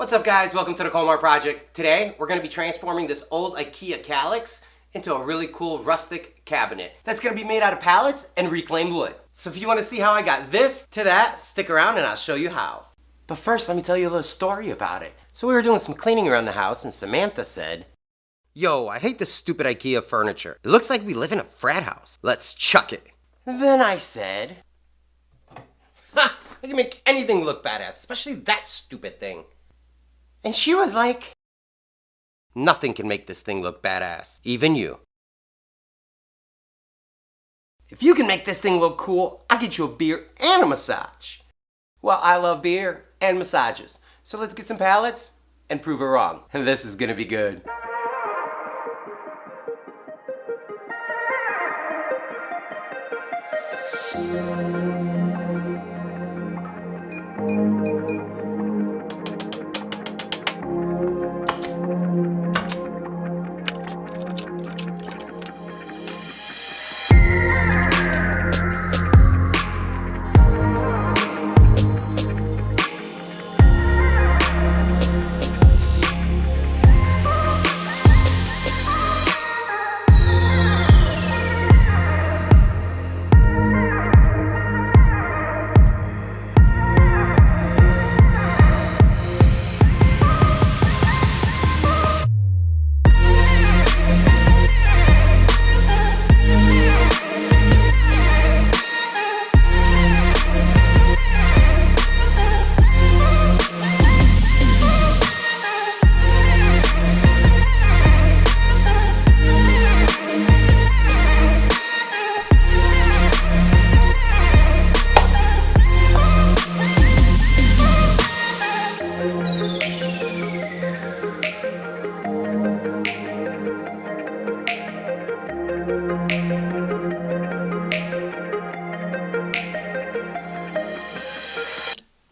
What's up guys, welcome to the Colmar Project. Today we're going to be transforming this old Ikea Kallax into a really cool rustic cabinet that's going to be made out of pallets and reclaimed wood. So if you want to see how I got this to that, stick around and I'll show you how. But first let me tell you a little story about it. So we were doing some cleaning around the house and Samantha said, "Yo, I hate this stupid Ikea furniture. It looks like we live in a frat house. Let's chuck it." Then I said, "Ha! I can make anything look badass, especially that stupid thing." And she was like, "Nothing can make this thing look badass, even you. If you can make this thing look cool, I'll get you a beer and a massage." Well, I love beer and massages, so let's get some pallets and prove her wrong. And this is gonna be good.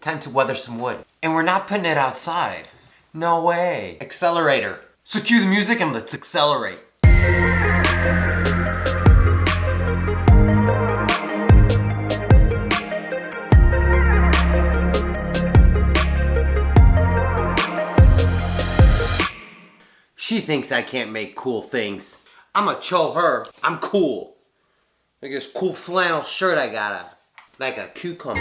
Time to weather some wood. And we're not putting it outside. No way. Accelerator. So cue the music and let's accelerate. She thinks I can't make cool things. I'ma show her I'm cool. Look at this cool flannel shirt I got on. Like a cucumber.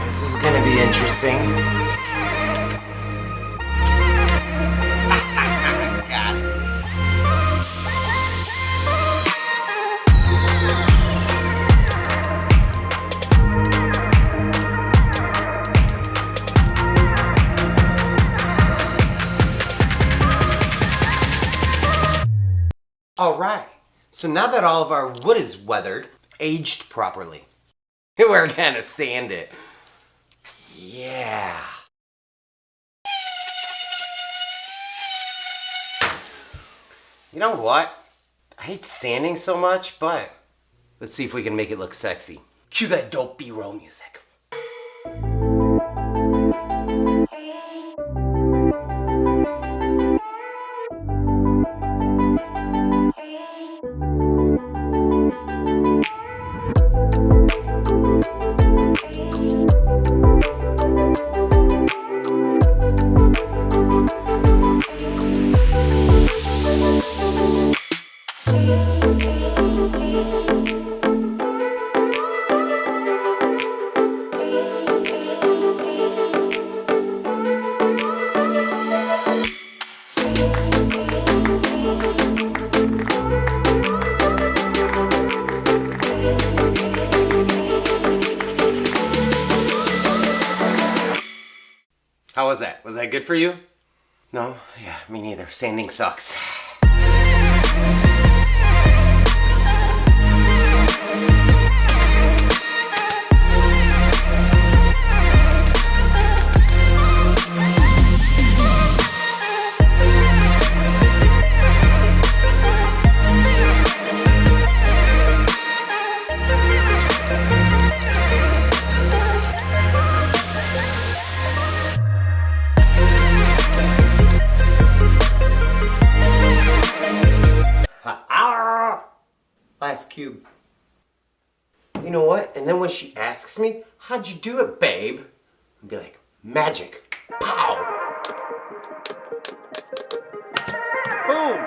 This is gonna be interesting. Got it. All right, so now that all of our wood is weathered, aged properly, we're gonna sand it. Yeah. You know what? I hate sanding so much, but let's see if we can make it look sexy. Cue that dope B-roll music. How was that? Was that good for you? No? Yeah, me neither. Sanding sucks. Last cube. You know what? And then when she asks me, "How'd you do it, babe?" I'd be like, Magic. Pow! Boom!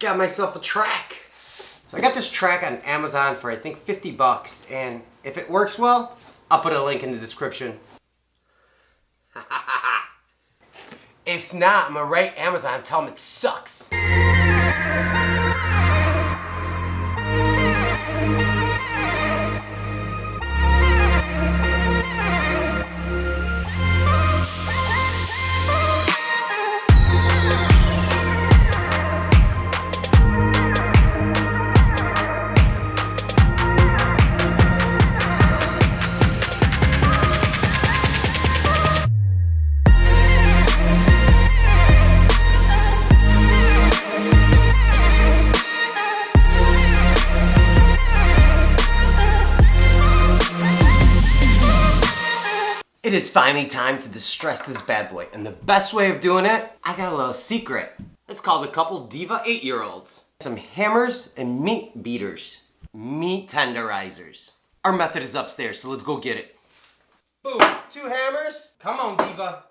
Got myself a track. So I got this track on Amazon for I think 50 bucks, and if it works well, I'll put a link in the description. If not, I'm gonna write Amazon and tell them it sucks. It is finally time to distress this bad boy, and the best way of doing it, I got a little secret. It's called a couple Diva 8-year-olds. Some hammers and meat beaters. Meat tenderizers. Our method is upstairs, so let's go get it. Boom, 2 hammers. Come on, Diva.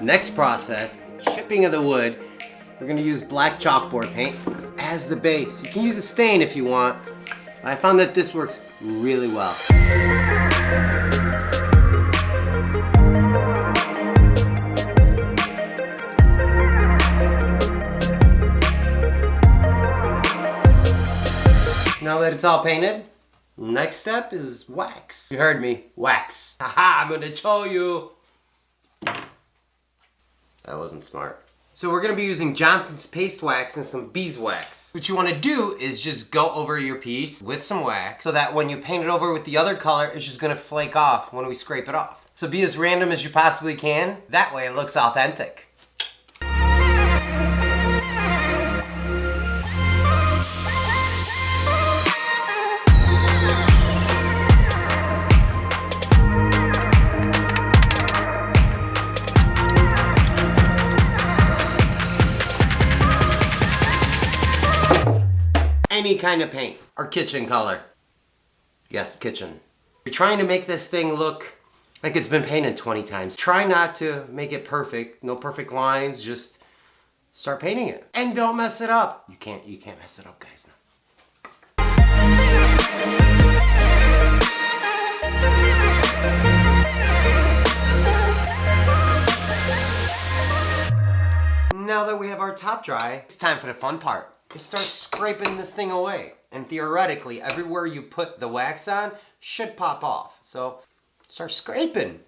Next process, chipping of the wood. We're gonna use black chalkboard paint as the base. You can use a stain if you want. I found that this works really well. Now that it's all painted, Next step is wax. You heard me, wax. Haha, I'm gonna show you. That wasn't smart. So we're gonna be using Johnson's paste wax and some beeswax. What you wanna do is just go over your piece with some wax so that when you paint it over with the other color, it's just gonna flake off when we scrape it off. So be as random as you possibly can. That way it looks authentic. Any kind of paint or kitchen color. Yes, kitchen. You're trying to make this thing look like it's been painted 20 times. Try not to make it perfect. No perfect lines, just start painting it. And don't mess it up. You can't mess it up, guys. Now that we have our top dry, it's time for the fun part. Just start scraping this thing away. And theoretically, everywhere you put the wax on should pop off. So start scraping.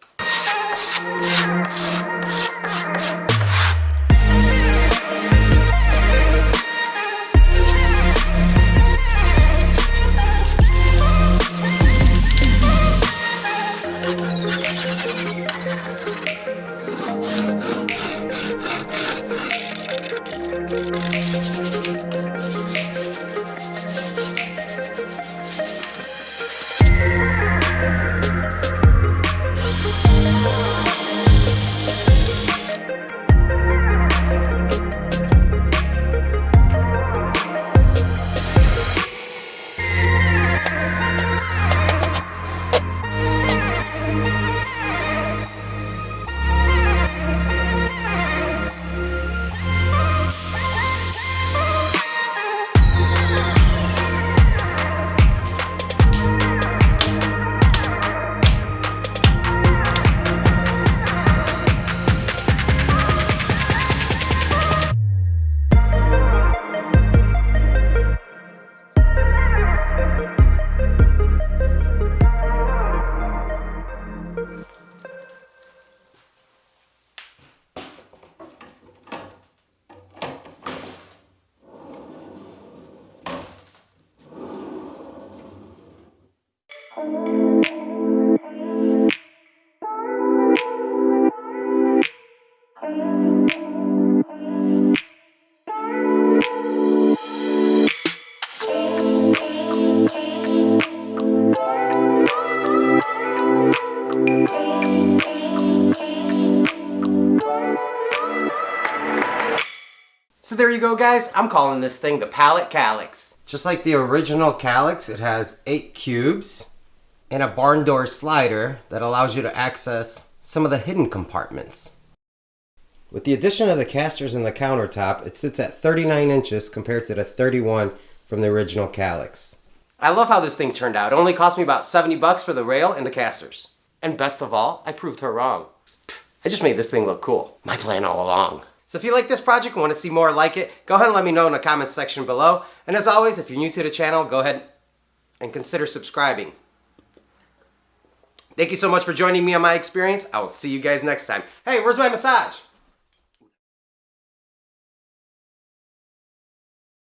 So there you go, guys. I'm calling this thing the Pallet Kallax. Just like the original Kallax, it has 8 cubes and a barn door slider that allows you to access some of the hidden compartments. With the addition of the casters and the countertop, it sits at 39 inches compared to the 31 from the original Kallax. I love how this thing turned out. It only cost me about 70 bucks for the rail and the casters. And best of all, I proved her wrong. I just made this thing look cool. My plan all along. So if you like this project and want to see more like it, go ahead and let me know in the comments section below. And as always, if you're new to the channel, go ahead and consider subscribing. Thank you so much for joining me on my experience. I will see you guys next time. Hey, where's my massage?